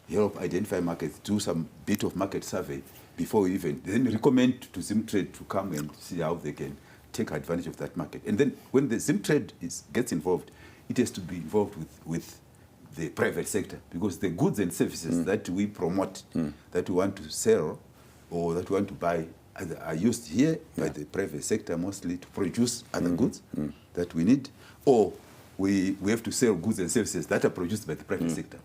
do some bit of market survey before we then recommend to Zimtrade to come and see how they can take advantage of that market. And then when the Zimtrade gets involved, it has to be involved with the private sector, because the goods and services that we promote, that we want to sell or that we want to buy, are used here by the private sector mostly to produce other goods that we need, or we have to sell goods and services that are produced by the private sector.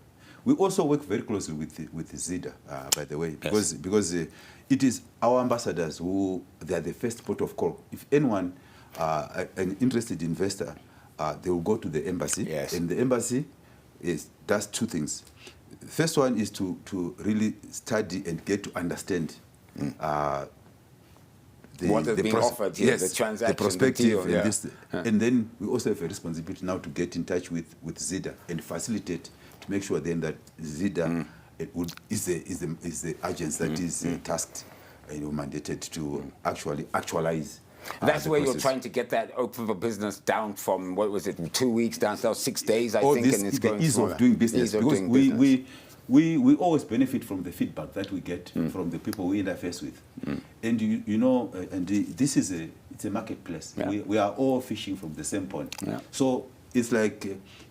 We also work very closely with ZIDA, by the way, because it is our ambassadors they are the first port of call. If anyone, an interested investor, they will go to the embassy, and the embassy does two things. The first one is to really study and get to understand what is being offered here, the transaction, the perspective, the deal, and then we also have a responsibility now to get in touch with ZIDA and facilitate, to make sure then that ZIDA is the agents that is tasked and mandated to actually actualize. That's where you're trying to get that open for business down from, what was it, 2 weeks down to 6 days, I think, and it's going ease of doing business. Because we always benefit from the feedback that we get from the people we interface with. And you know, this is it's a marketplace. We are all fishing from the same pond. So it's like,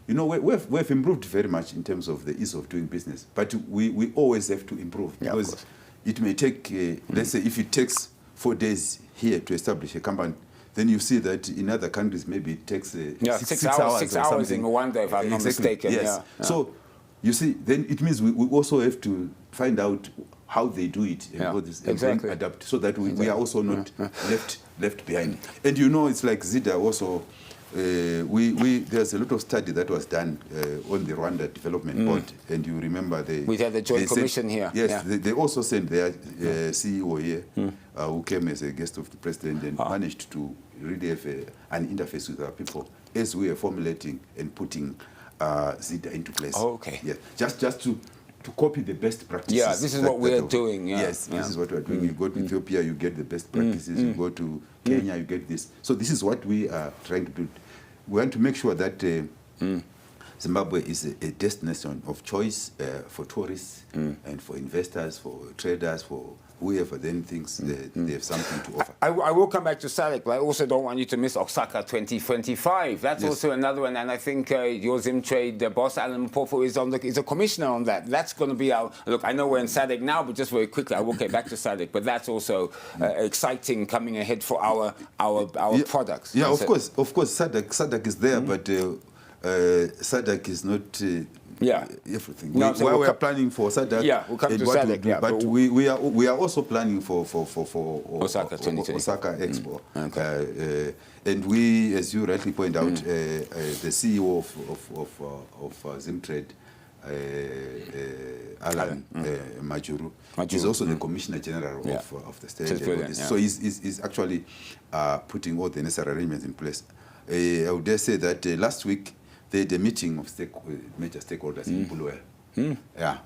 you know, we've improved very much in terms of the ease of doing business, but we always have to improve, because it may take, let's say, if it takes 4 days here to establish a company, then you see that in other countries maybe it takes 6 hours. 6 hours in Rwanda, if I'm not mistaken. Yes. So you see, then it means we also have to find out how they do it and then adapt, so that we are also not left behind. And you know, it's like ZIDA also. There's a lot of study that was done on the Rwanda Development Board, and you remember we had the Joint Commission here. Yes, they also sent their CEO here, who came as a guest of the president and managed to really have an interface with our people as we are formulating and putting ZIDA into place. Yeah, just to copy the best practices. Yeah, this is what we are doing. Yes, this is what we're doing. You go to Ethiopia, you get the best practices. You go to Kenya, you get this. So this is what we are trying to do. We want to make sure that Zimbabwe is a destination of choice for tourists and for investors, for traders, for whoever then thinks they have something to offer. I will come back to SADC, but I also don't want you to miss Osaka 2025. That's also another one, and I think your Zimtrade boss, Alan Mpofu, is a commissioner on that. That's going to be our... Look, I know we're in SADC now, but just very quickly, I will get back to SADC, but that's also exciting coming ahead for our products. Yeah, of course, SADC is there, but SADC is not... everything. No, we are planning for SADC. Yeah, we'll come to SADC. But we are also planning for Osaka 2020. Osaka Expo. And we, as you rightly point out, the CEO of Zimtrade, Alan Majuru, is also the Commissioner General of the state. So he's actually putting all the necessary arrangements in place. I would dare say that last week they had a meeting of major stakeholders in Bulawayo,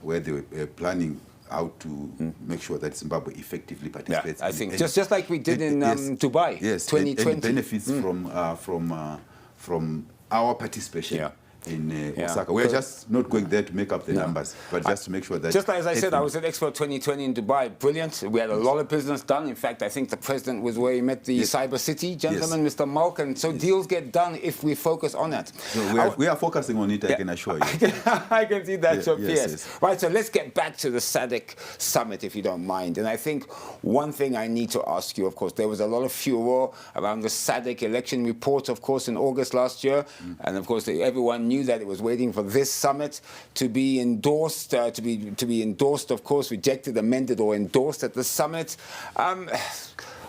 where they were planning how to make sure that Zimbabwe effectively participates. I think just like we did in Dubai, 2020. And benefits from our participation. In Osaka. We're just not going there to make up the numbers, but just to make sure that... Just as I said, I was at Expo 2020 in Dubai. Brilliant. We had a lot of business done. In fact, I think the president was where he met the Cyber City gentleman, Mr. Malk, and so deals get done if we focus on that. So we are focusing on it, I can assure you. I can see that, yes. Right, so let's get back to the SADC summit, if you don't mind. And I think one thing I need to ask you, of course, there was a lot of furor around the SADC election report, of course, in August last year. And, of course, everyone knew that it was waiting for this summit to be endorsed, to be endorsed, of course, rejected, amended, or endorsed at the summit.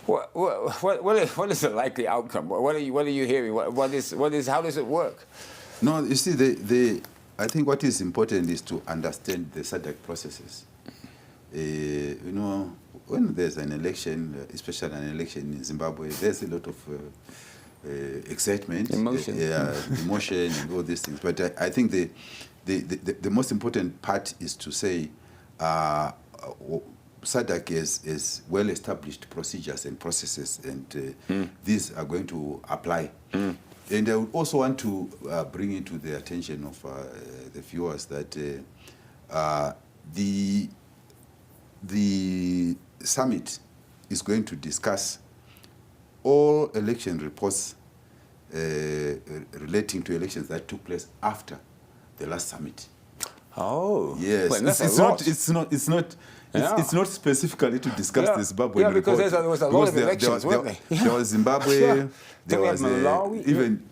What is the likely outcome? What are you hearing? How does it work? No, you see, I think what is important is to understand the SADC processes. You know, when there's an election, especially an election in Zimbabwe, there's a lot of excitement, emotion, emotion, and all these things. But I think the most important part is to say SADC is well-established procedures and processes, and these are going to apply. And I would also want to bring into the attention of the viewers that the summit is going to discuss all election reports relating to elections that took place after the last summit. Oh, yes, well, it's not specifically to discuss the Zimbabwe report. Because there was a lot of elections, weren't there? There was Zimbabwe, there was Malawi, even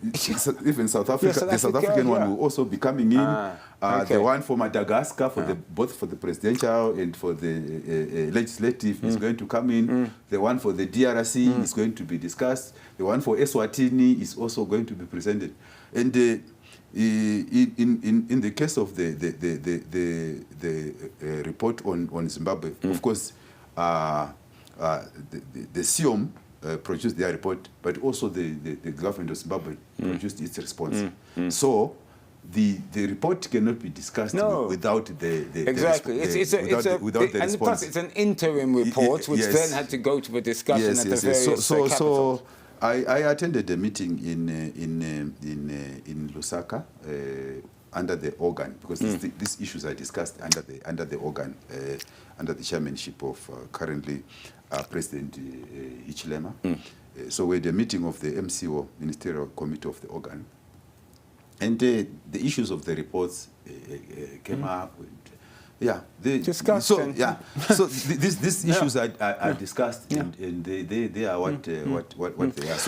South Africa. The South African one will also be coming in. The one for Madagascar, both for the presidential and for the legislative, is going to come in. The one for the DRC is going to be discussed. The one for Eswatini is also going to be presented. And in the case of the report on Zimbabwe, of course, the SIOM produced their report, but also the government of Zimbabwe produced its response. So the report cannot be discussed without the response. Plus it's an interim report, which then had to go to a discussion at the various capitals. So I attended a meeting in Lusaka under the organ, because these issues are discussed under the organ, under the chairmanship of currently President Hichilema. So we had a meeting of the MCO, Ministerial Committee of the organ, and the issues of the reports came up. Discussed. So these issues are discussed, and they are what they are.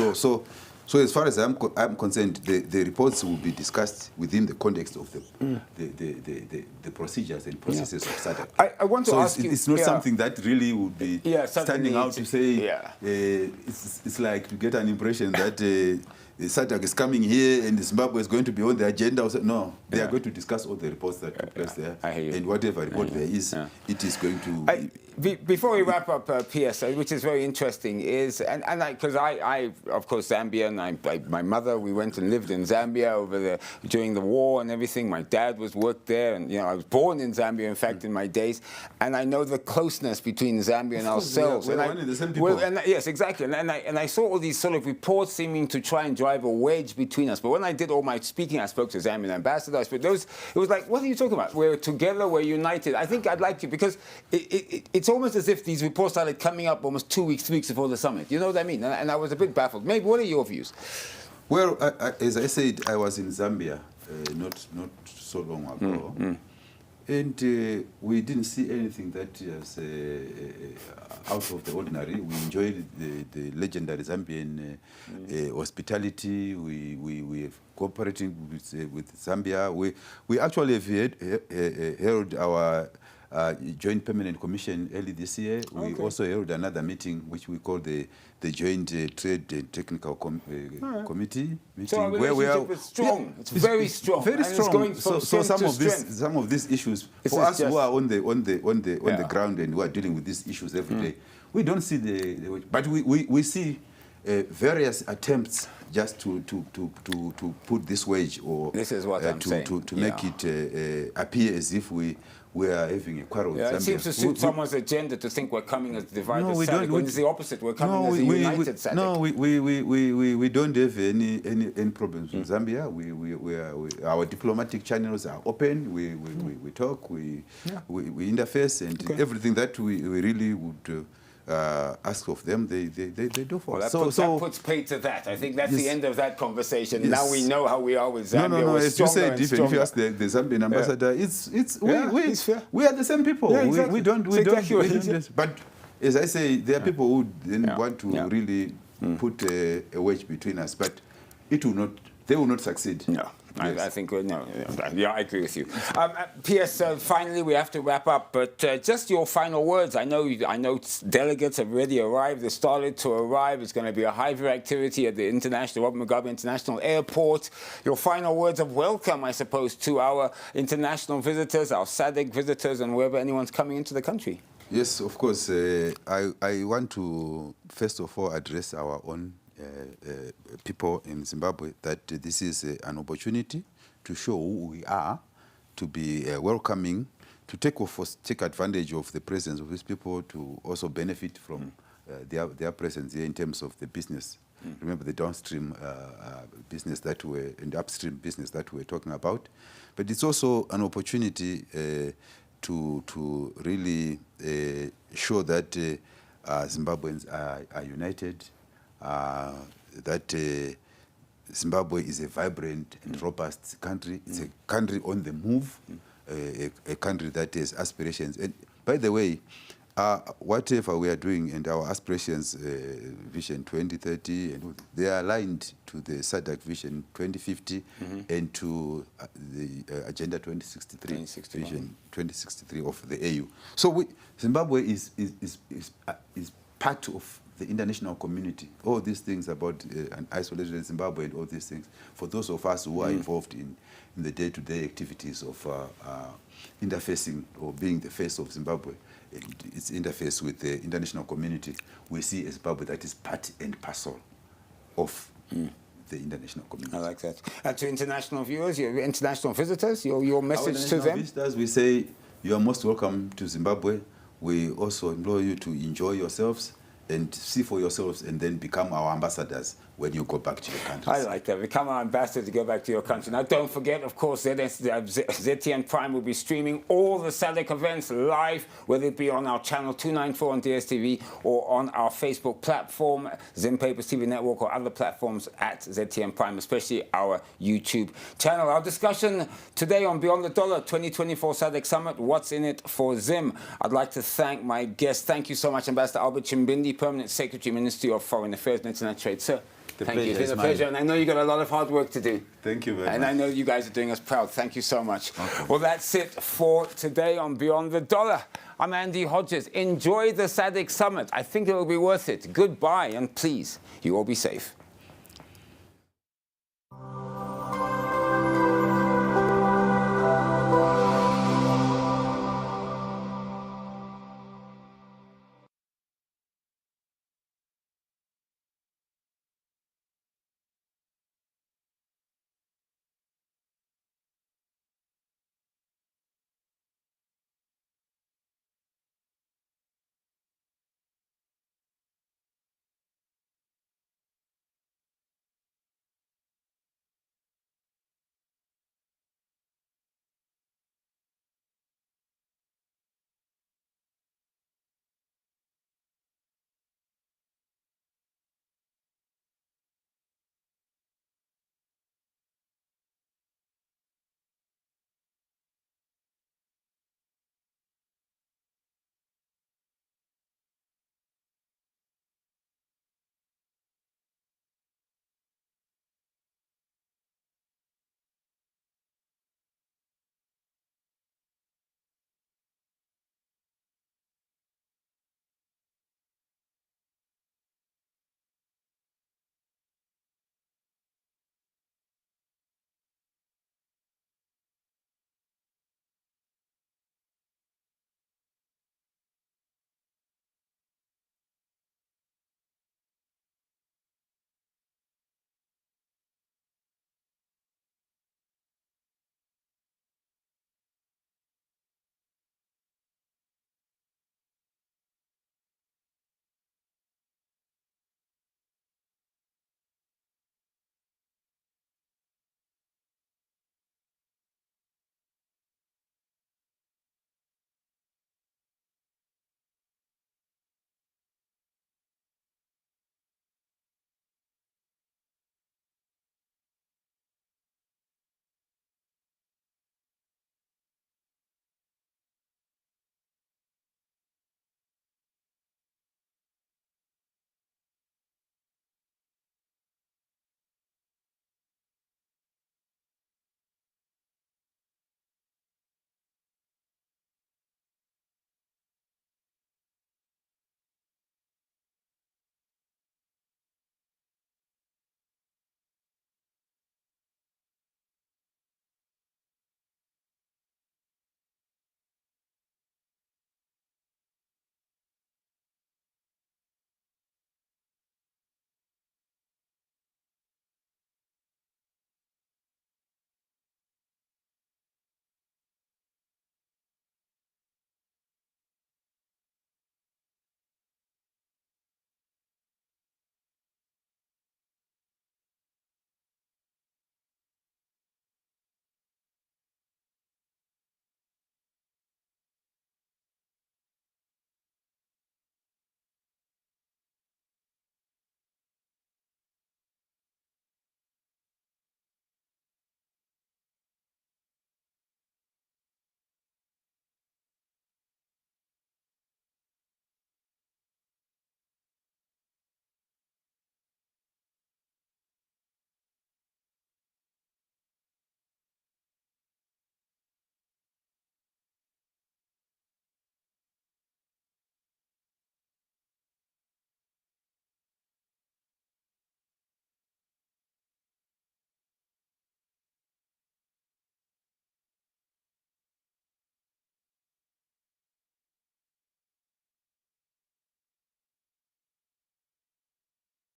So as far as I'm concerned, the reports will be discussed within the context of the procedures and processes of SADC. I want to ask you. It's not something that really would be standing out to say. It's like to get an impression that SADC is coming here and Zimbabwe is going to be on the agenda. No, they are going to discuss all the reports that took place there, and whatever report there is, it is going to. Before we wrap up, PS, which is very interesting, is because I of course Zambia, and my mother, we went and lived in Zambia during the war and everything. My dad worked there, and I was born in Zambia, in fact, in my days, and I know the closeness between Zambia and ourselves. We're one and the same people. Yes, exactly, and I saw all these sort of reports seeming to try and drive a wedge between us. But when I did all my speaking, I spoke to Zambian ambassadors. But it was like, what are you talking about? We're together, we're united. I think I'd like to, because it's almost as if these reports started coming up almost 2 weeks, 3 weeks before the summit. You know what I mean? And I was a bit baffled. Maybe, what are your views? Well, as I said, I was in Zambia not so long ago. And we didn't see anything that is out of the ordinary. We enjoyed the legendary Zambian hospitality. We cooperating with Zambia. We actually have held our Joint Permanent Commission early this year. We also held another meeting, which we call the Joint Trade and Technical Committee meeting. So our relationship is strong. It's very strong. Very strong. It's going from some of these issues, for us who are on the ground and who are dealing with these issues every day, we don't see but we see various attempts just to put this wedge, or this is what I'm saying, to make it appear as if we are having a quarrel with Zambia. It seems to suit someone's agenda to think we're coming as divided SADC, when it's the opposite. We're coming as a united SADC. No, we don't have any problems with Zambia. Our diplomatic channels are open. We talk, we interface, and everything that we really would ask of them, they do for us. That puts paid to that. I think that's the end of that conversation. Yes. Now we know how we are with Zambia. No. As you said, if you ask the Zambian ambassador, we are the same people. Yeah, exactly. We don't. But as I say, there are people who didn't want to really put a wedge between us. But it will not. They will not succeed. No. Yes. I think, no, yeah, I agree with you. P.S. Finally, we have to wrap up, but just your final words. I know delegates have already arrived. They started to arrive. It's going to be a hive activity at the Robert Mugabe International Airport. Your final words of welcome, I suppose, to our international visitors, our SADC visitors, and wherever anyone's coming into the country. Yes, of course. I want to, first of all, address our own people in Zimbabwe that this is an opportunity to show who we are, to be welcoming, to take advantage of the presence of these people, to also benefit from their presence here in terms of the business. Remember the downstream business and upstream business that we're talking about. But it's also an opportunity to really show that Zimbabweans are united, that Zimbabwe is a vibrant and robust country. It's a country on the move, a country that has aspirations. And by the way, whatever we are doing and our aspirations, Vision 2030, and they are aligned to the SADC Vision 2050 and to the Agenda 2063, Vision 2063 of the AU. So Zimbabwe is part of the international community. All these things about an isolated Zimbabwe and all these things, for those of us who are involved in the day-to-day activities of interfacing or being the face of Zimbabwe, its interface with the international community, we see a Zimbabwe that is part and parcel of the international community. I like that. And to international viewers, your international visitors, your message to them? Visitors, we say you are most welcome to Zimbabwe. We also implore you to enjoy yourselves and see for yourselves, and then become our ambassadors when you go back to your countries. I like that. Become our ambassador to go back to your country. Now, don't forget, of course, ZTN Prime will be streaming all the SADC events live, whether it be on our channel 294 on DSTV or on our Facebook platform, Zim Papers TV Network, or other platforms at ZTN Prime, especially our YouTube channel. Our discussion today on Beyond the Dollar 2024 SADC Summit, what's in it for Zim? I'd like to thank my guests. Thank you so much, Ambassador Albert Chimbindi, Permanent Secretary, Ministry of Foreign Affairs and International Trade. Sir, thank you. It's been a pleasure, and I know you've got a lot of hard work to do. Thank you very much. And I know you guys are doing us proud. Thank you so much. Okay. Well, that's it for today on Beyond the Dollar. I'm Andy Hodges. Enjoy the SADC Summit. I think it will be worth it. Goodbye, and please, you all be safe.